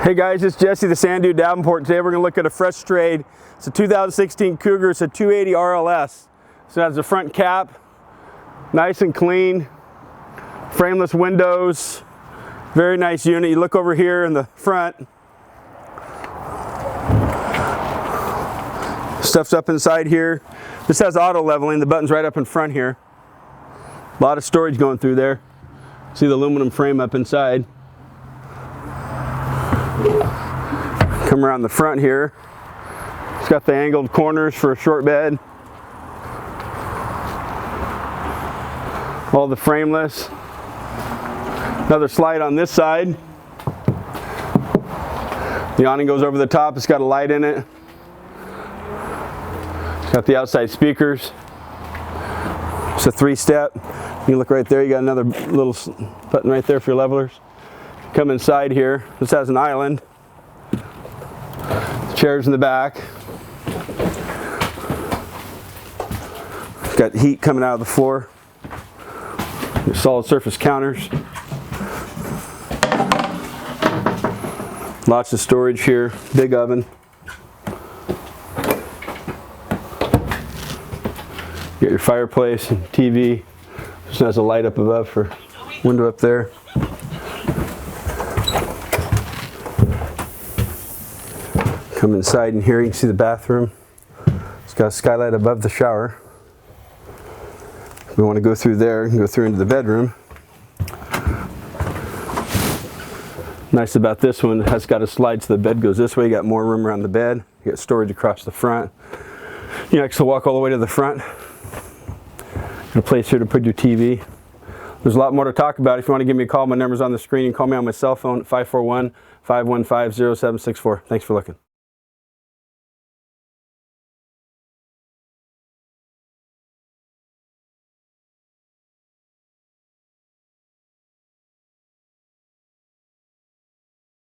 Hey guys, it's Jesse the Sand Dude Davenport. Today we're going to look at a fresh trade. It's a 2016 Cougar. It's a 280 RLS. So it has a front cap, nice and clean, frameless windows, very nice unit. You look over here in the front, stuff's up inside here. This has auto leveling. The button's right up in front here. A lot of storage going through there. See the aluminum frame up inside. Come around the front here. It's got the angled corners for a short bed. All the frameless. Another slide on this side. The awning goes over the top. It's got a light in it. It's got the outside speakers. It's a 3-step. You look right there. You got another little button right there for your levelers. Come inside here. This has an island. Chairs in the back. It's got heat coming out of the floor. Solid surface counters. Lots of storage here. Big oven. You got your fireplace and TV. Just has a light up above for window up there. Come inside in here, you can see the bathroom. It's got a skylight above the shower. If we want to go through there, we can go through into the bedroom. Nice about this one, it has got a slide so the bed goes this way. You got more room around the bed. You got storage across the front. You can actually walk all the way to the front. Got a place here to put your TV. There's a lot more to talk about. If you want to give me a call, my number's on the screen. You can call me on my cell phone at 541-515-0764. Thanks for looking.